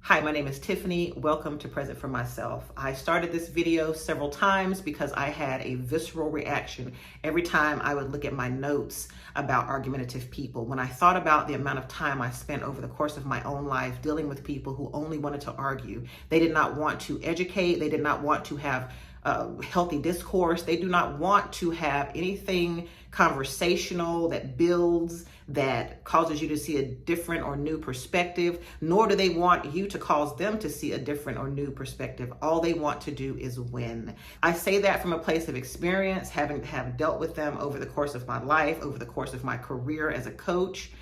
Hi, my name is Tiffany. Welcome to Present for Myself. I started this video several times because I had a visceral reaction every time I would look at my notes about argumentative people. When I thought about the amount of time I spent over the course of my own life dealing with people who only wanted to argue. They did not want to educate. They did not want to have healthy discourse. They do not want to have anything conversational that builds, that causes you to see a different or new perspective, nor do they want you to cause them to see a different or new perspective. All they want to do is win. I say that from a place of experience, having dealt with them over the course of my life, over the course of my career as a coach.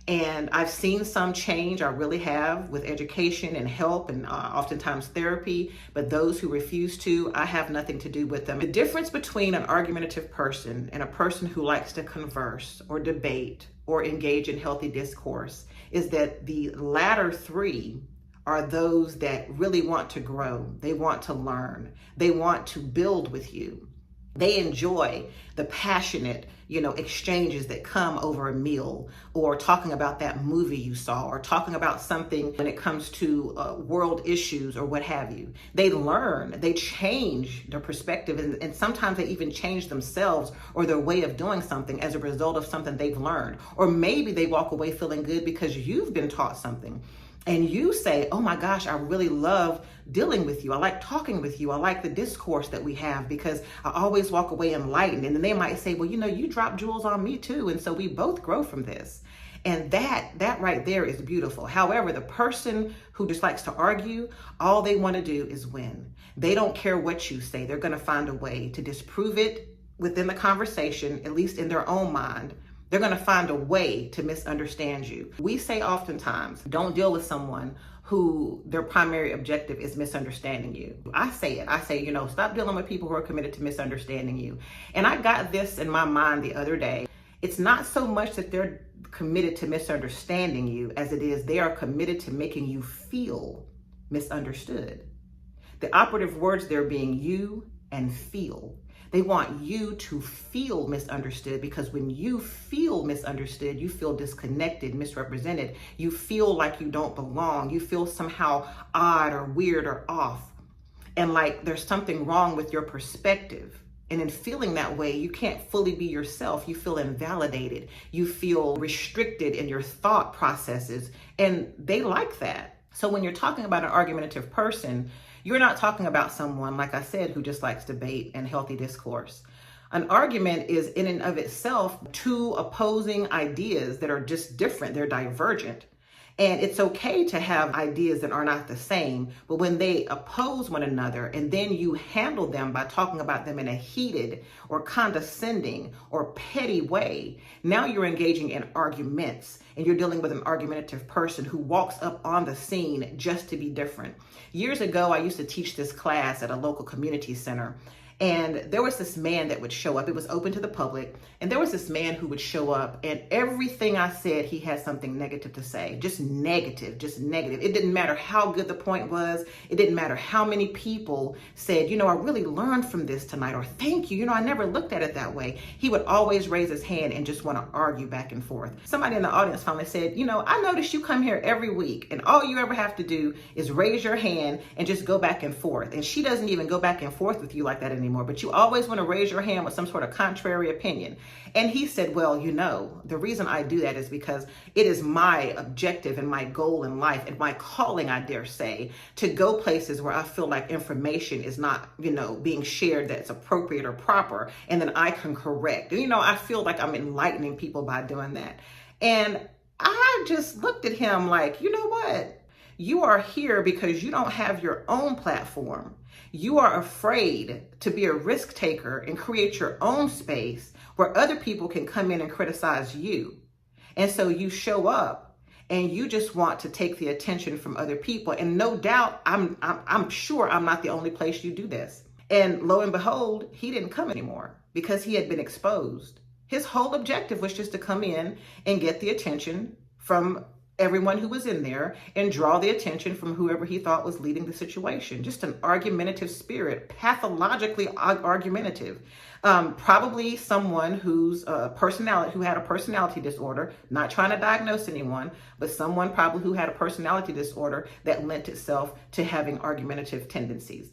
And I've seen some change, I really have, with education and help and oftentimes therapy, but those who refuse to, I have nothing to do with them. The difference between an argumentative person and a person who likes to converse or debate or engage in healthy discourse is that the latter three are those that really want to grow. They want to learn. They want to build with you. They enjoy the passionate, exchanges that come over a meal, or talking about that movie you saw, or talking about something when it comes to world issues or what have you. They learn, they change their perspective, and sometimes they even change themselves or their way of doing something as a result of something they've learned. Or maybe they walk away feeling good because you've been taught something. And you say, oh my gosh, I really love dealing with you. I like talking with you. I like the discourse that we have because I always walk away enlightened. And then they might say, well, you drop jewels on me too. And so we both grow from this. And that right there is beautiful. However, the person who just likes to argue, all they want to do is win. They don't care what you say. They're going to find a way to disprove it within the conversation, at least in their own mind. They're going to find a way to misunderstand you. We say oftentimes, don't deal with someone who their primary objective is misunderstanding you. I say, stop dealing with people who are committed to misunderstanding you. And I got this in my mind the other day. It's not so much that they're committed to misunderstanding you as it is they are committed to making you feel misunderstood. The operative words there being you and feel. They want you to feel misunderstood, because when you feel misunderstood, you feel disconnected, misrepresented. You feel like you don't belong. You feel somehow odd or weird or off, and like there's something wrong with your perspective. And in feeling that way, you can't fully be yourself. You feel invalidated. You feel restricted in your thought processes, and they like that. So when you're talking about an argumentative person, you're not talking about someone, like I said, who just likes debate and healthy discourse. An argument is in and of itself two opposing ideas that are just different. They're divergent. And it's okay to have ideas that are not the same, but when they oppose one another and then you handle them by talking about them in a heated or condescending or petty way, now you're engaging in arguments and you're dealing with an argumentative person who walks up on the scene just to be different. Years ago, I used to teach this class at a local community center. And there was this man that would show up. It was open to the public. And there was this man who would show up, and everything I said, he had something negative to say. Just negative. It didn't matter how good the point was. It didn't matter how many people said, I really learned from this tonight, or thank you. I never looked at it that way. He would always raise his hand and just want to argue back and forth. Somebody in the audience finally said, I notice you come here every week, and all you ever have to do is raise your hand and just go back and forth. And she doesn't even go back and forth with you like that anymore. But you always want to raise your hand with some sort of contrary opinion. And he said, well, the reason I do that is because it is my objective and my goal in life and my calling, I dare say, to go places where I feel like information is not, being shared that's appropriate or proper. And then I can correct. I feel like I'm enlightening people by doing that. And I just looked at him like, you know what? You are here because you don't have your own platform. You are afraid to be a risk taker and create your own space where other people can come in and criticize you. And so you show up and you just want to take the attention from other people. And no doubt, I'm sure I'm not the only place you do this. And lo and behold, he didn't come anymore because he had been exposed. His whole objective was just to come in and get the attention from everyone who was in there and draw the attention from whoever he thought was leading the situation. Just an argumentative spirit, pathologically argumentative. Probably someone who had a personality disorder, not trying to diagnose anyone, but someone probably who had a personality disorder that lent itself to having argumentative tendencies.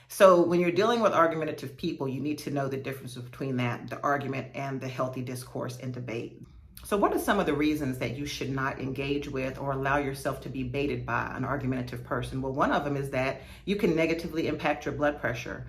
So when you're dealing with argumentative people, you need to know the difference between that, the argument, and the healthy discourse and debate. So what are some of the reasons that you should not engage with or allow yourself to be baited by an argumentative person? Well, one of them is that you can negatively impact your blood pressure.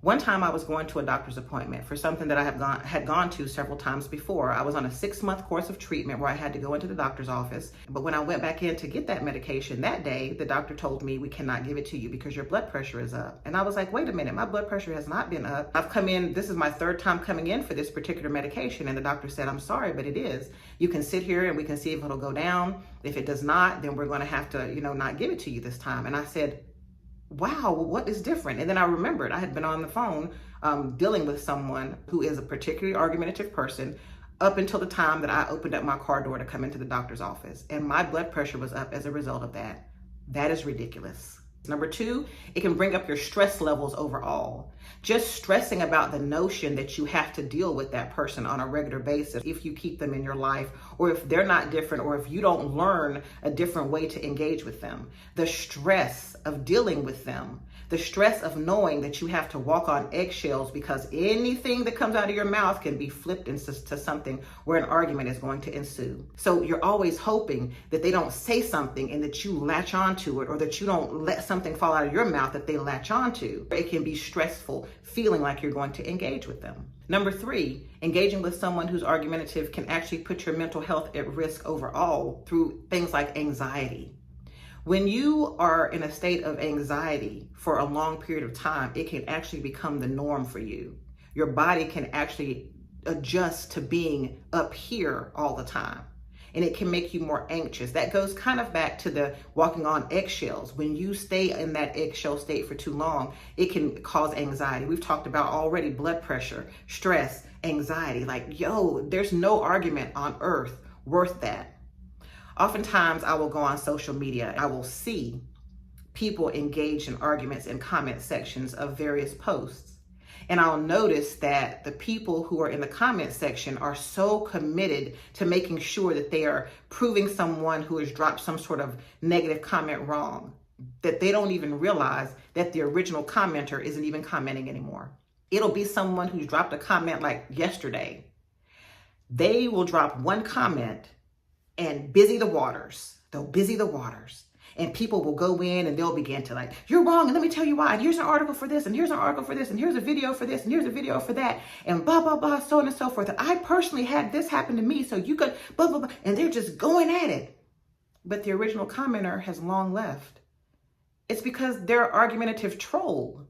One time I was going to a doctor's appointment for something that I had gone to several times before. I was on a 6-month course of treatment where I had to go into the doctor's office. But when I went back in to get that medication that day, the doctor told me, we cannot give it to you because your blood pressure is up. And I was like, wait a minute, my blood pressure has not been up. I've come in, this is my 3rd time coming in for this particular medication. And the doctor said, I'm sorry, but it is. You can sit here and we can see if it'll go down. If it does not, then we're going to have to, not give it to you this time. And I said, wow, what is different? And then I remembered I had been on the phone dealing with someone who is a particularly argumentative person up until the time that I opened up my car door to come into the doctor's office. And my blood pressure was up as a result of that. That is ridiculous. Number 2, it can bring up your stress levels overall. Just stressing about the notion that you have to deal with that person on a regular basis if you keep them in your life, or if they're not different, or if you don't learn a different way to engage with them. The stress of dealing with them, the stress of knowing that you have to walk on eggshells because anything that comes out of your mouth can be flipped into something where an argument is going to ensue. So you're always hoping that they don't say something and that you latch onto it, or that you don't let something fall out of your mouth that they latch onto. It can be stressful, feeling like you're going to engage with them. Number 3, engaging with someone who's argumentative can actually put your mental health at risk overall through things like anxiety. When you are in a state of anxiety for a long period of time, it can actually become the norm for you. Your body can actually adjust to being up here all the time, and it can make you more anxious. That goes kind of back to the walking on eggshells. When you stay in that eggshell state for too long, it can cause anxiety. We've talked about already blood pressure, stress, anxiety. Like, there's no argument on earth worth that. Oftentimes I will go on social media. I will see people engage in arguments in comment sections of various posts. And I'll notice that the people who are in the comment section are so committed to making sure that they are proving someone who has dropped some sort of negative comment wrong, that they don't even realize that the original commenter isn't even commenting anymore. It'll be someone who's dropped a comment like yesterday. They will drop one comment and busy the waters. They'll busy the waters. And people will go in and they'll begin to like, you're wrong, and let me tell you why. And here's an article for this, and here's an article for this, and here's a video for this, and here's a video for that, and blah, blah, blah, so on and so forth. And I personally had this happen to me, so you could blah, blah, blah. And they're just going at it. But the original commenter has long left. It's because they're an argumentative troll.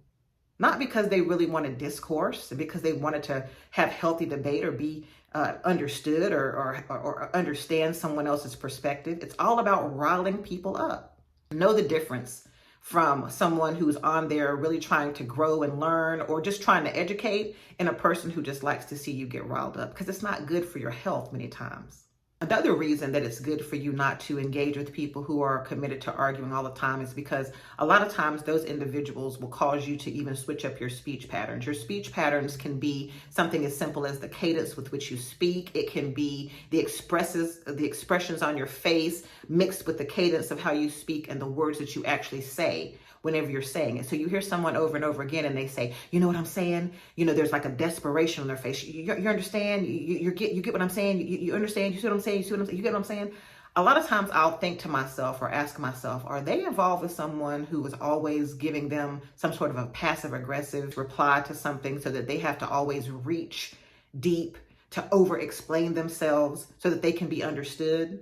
Not because they really wanted discourse, because they wanted to have healthy debate or be understood or understand someone else's perspective. It's all about riling people up. Know the difference from someone who's on there really trying to grow and learn, or just trying to educate, and a person who just likes to see you get riled up, because it's not good for your health many times. Another reason that it's good for you not to engage with people who are committed to arguing all the time is because a lot of times those individuals will cause you to even switch up your speech patterns. Your speech patterns can be something as simple as the cadence with which you speak. It can be the expressions on your face mixed with the cadence of how you speak and the words that you actually say whenever you're saying it. So you hear someone over and over again and they say, you know what I'm saying? There's like a desperation on their face. You understand? You get what I'm saying? You understand? You see what I'm saying? You see what I'm saying? You get what I'm saying? A lot of times I'll think to myself or ask myself, are they involved with someone who is always giving them some sort of a passive aggressive reply to something, so that they have to always reach deep to over explain themselves so that they can be understood?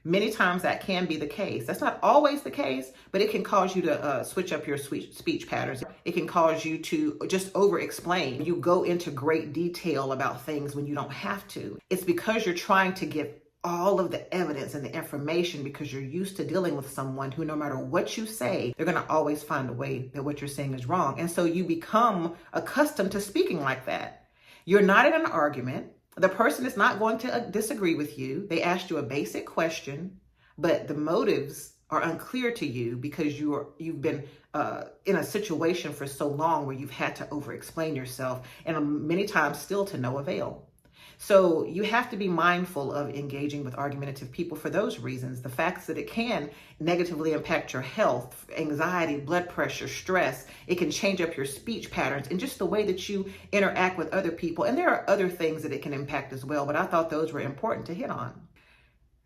Many times that can be the case. That's not always the case, but it can cause you to switch up your speech patterns. It can cause you to just over-explain. You go into great detail about things when you don't have to. It's because you're trying to get all of the evidence and the information, because you're used to dealing with someone who, no matter what you say, they're going to always find a way that what you're saying is wrong. And so you become accustomed to speaking like that. You're not in an argument. The person is not going to disagree with you. They asked you a basic question but the motives are unclear to you because you've been in a situation for so long where you've had to over-explain yourself, and many times still to no avail. So you have to be mindful of engaging with argumentative people for those reasons. The fact that it can negatively impact your health, anxiety, blood pressure, stress. It can change up your speech patterns and just the way that you interact with other people. And there are other things that it can impact as well, but I thought those were important to hit on.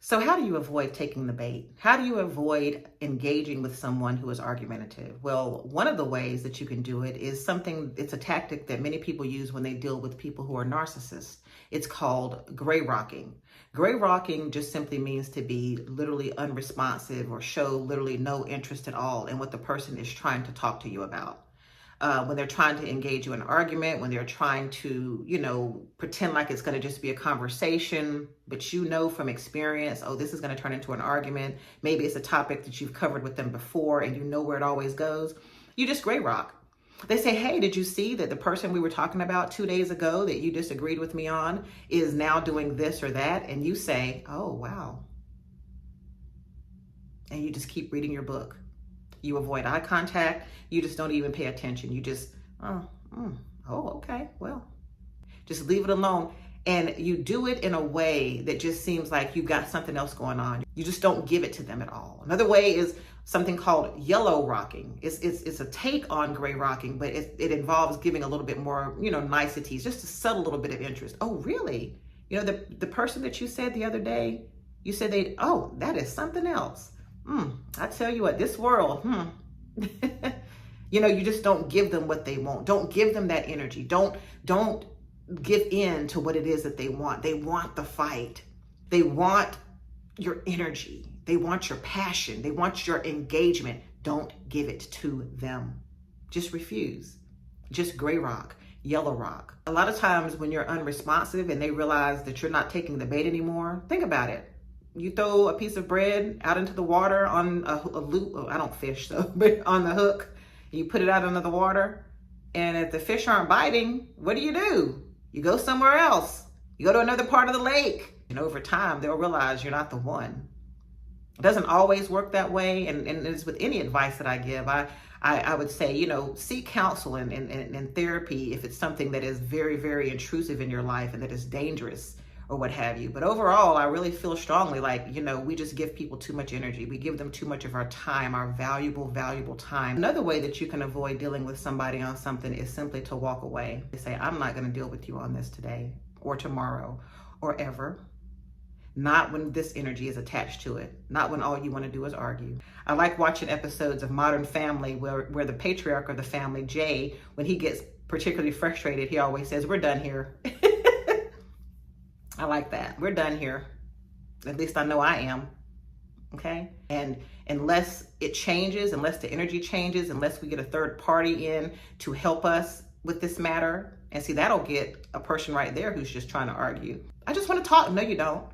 So how do you avoid taking the bait? How do you avoid engaging with someone who is argumentative? Well, one of the ways that you can do it is it's a tactic that many people use when they deal with people who are narcissists. It's called gray rocking. Gray rocking just simply means to be literally unresponsive or show literally no interest at all in what the person is trying to talk to you about. When they're trying to engage you in an argument, when they're trying to, pretend like it's going to just be a conversation, but you know from experience, oh, this is going to turn into an argument. Maybe it's a topic that you've covered with them before and you know where it always goes. You just gray rock. They say, hey, did you see that the person we were talking about 2 days ago that you disagreed with me on is now doing this or that? And you say, oh, wow. And you just keep reading your book. You avoid eye contact. You just don't even pay attention. You just, okay, well, just leave it alone. And you do it in a way that just seems like you've got something else going on. You just don't give it to them at all. Another way is something called yellow rocking. It's a take on gray rocking, but it involves giving a little bit more, niceties, just a subtle little bit of interest. Oh, really? The person that you said the other day, you said that is something else. I tell you what, this world, you just don't give them what they want. Don't give them that energy. Don't give in to what it is that they want. They want the fight. They want your energy. They want your passion. They want your engagement. Don't give it to them. Just refuse. Just gray rock, yellow rock. A lot of times when you're unresponsive and they realize that you're not taking the bait anymore, think about it. You throw a piece of bread out into the water on a loop. Oh, I don't fish, but on the hook. You put it out into the water. And if the fish aren't biting, what do? You go somewhere else. You go to another part of the lake. And over time, they'll realize you're not the one. It doesn't always work that way. And it's with any advice that I give. I would say, seek counsel and therapy if it's something that is very, very intrusive in your life and that is dangerous, or what have you. But overall, I really feel strongly like, we just give people too much energy. We give them too much of our time, our valuable, valuable time. Another way that you can avoid dealing with somebody on something is simply to walk away. They say, I'm not going to deal with you on this today or tomorrow or ever. Not when this energy is attached to it. Not when all you want to do is argue. I like watching episodes of Modern Family where the patriarch of the family, Jay, when he gets particularly frustrated, he always says, we're done here. I like that. We're done here. At least I know I am. Okay? And unless it changes, unless the energy changes, unless we get a third party in to help us with this matter, and see, that'll get a person right there who's just trying to argue. I just want to talk. No, you don't.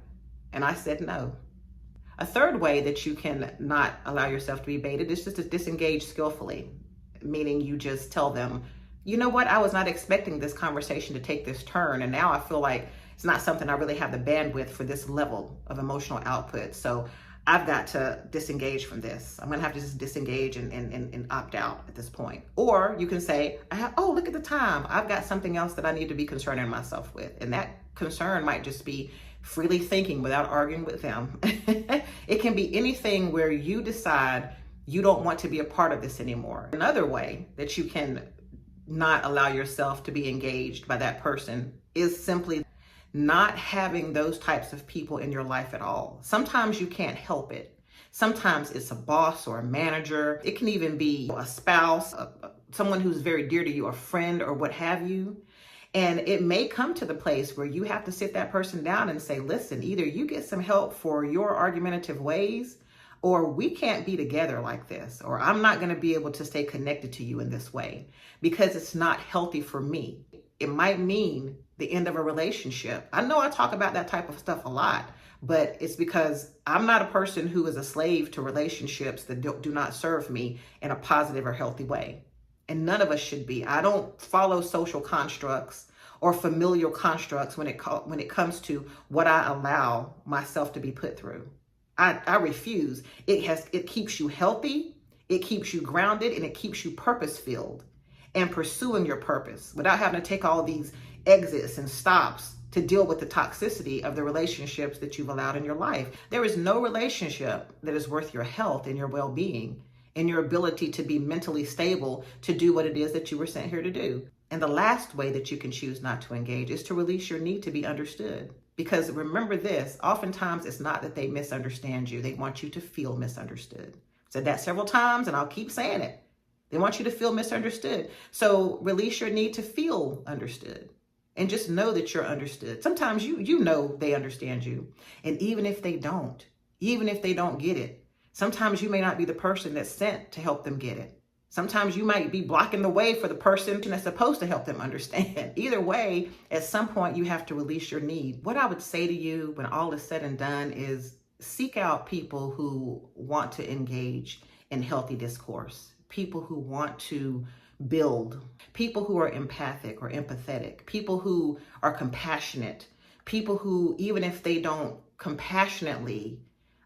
And I said no. A third way that you can not allow yourself to be baited is just to disengage skillfully, meaning you just tell them, you know what, I was not expecting this conversation to take this turn, and now I feel like it's not something I really have the bandwidth for this level of emotional output. So I've got to disengage from this. I'm going to have to just disengage and opt out at this point. Or you can say, oh, look at the time. I've got something else that I need to be concerning myself with. And that concern might just be freely thinking without arguing with them. It can be anything where you decide you don't want to be a part of this anymore. Another way that you can not allow yourself to be engaged by that person is simply not having those types of people in your life at all. Sometimes you can't help it. Sometimes it's a boss or a manager. It can even be a spouse, someone who's very dear to you, a friend or what have you. And it may come to the place where you have to sit that person down and say, listen, either you get some help for your argumentative ways, or we can't be together like this, or I'm not going to be able to stay connected to you in this way because it's not healthy for me. It might mean the end of a relationship. I know I talk about that type of stuff a lot, but it's because I'm not a person who is a slave to relationships that do not serve me in a positive or healthy way. And none of us should be. I don't follow social constructs or familial constructs when it comes to what I allow myself to be put through. I refuse. It keeps you healthy, it keeps you grounded, and it keeps you purpose-filled and pursuing your purpose without having to take all these exits and stops to deal with the toxicity of the relationships that you've allowed in your life. There is no relationship that is worth your health and your well-being and your ability to be mentally stable to do what it is that you were sent here to do. And the last way that you can choose not to engage is to release your need to be understood. Because remember this, oftentimes it's not that they misunderstand you. They want you to feel misunderstood. I've said that several times and I'll keep saying it. They want you to feel misunderstood. So release your need to feel understood and just know that you're understood. Sometimes you know they understand you. And even if they don't get it, sometimes you may not be the person that's sent to help them get it. Sometimes you might be blocking the way for the person that's supposed to help them understand. Either way, at some point you have to release your need. What I would say to you when all is said and done is seek out people who want to engage in healthy discourse, people who want to build, people who are empathic or empathetic, people who are compassionate, people who, even if they don't compassionately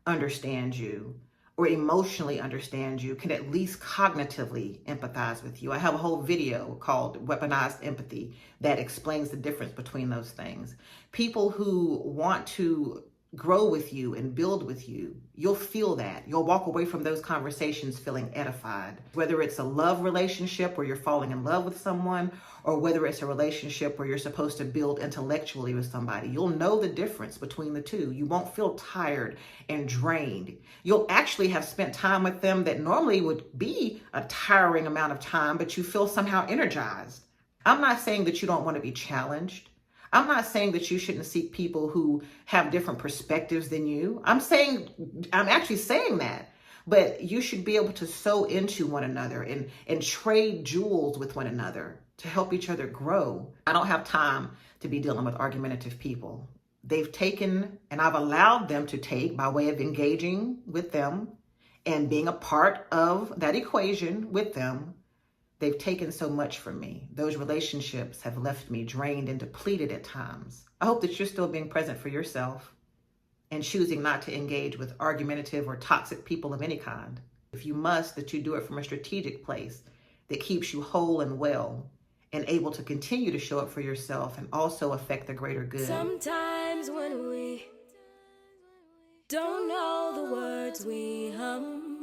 understand you or emotionally understand you, can at least cognitively empathize with you. I have a whole video called Weaponized Empathy that explains the difference between those things. People who want to grow with you and build with you, you'll feel that. You'll walk away from those conversations feeling edified. Whether it's a love relationship where you're falling in love with someone, or whether it's a relationship where you're supposed to build intellectually with somebody, you'll know the difference between the two. You won't feel tired and drained. You'll actually have spent time with them that normally would be a tiring amount of time, but you feel somehow energized. I'm not saying that you don't want to be challenged. I'm not saying that you shouldn't seek people who have different perspectives than you. I'm actually saying that. But you should be able to sow into one another and trade jewels with one another to help each other grow. I don't have time to be dealing with argumentative people. They've taken, and I've allowed them to take, by way of engaging with them and being a part of that equation with them. They've taken so much from me. Those relationships have left me drained and depleted at times. I hope that you're still being present for yourself and choosing not to engage with argumentative or toxic people of any kind. If you must, that you do it from a strategic place that keeps you whole and well and able to continue to show up for yourself and also affect the greater good. Sometimes when we don't know the words we hum,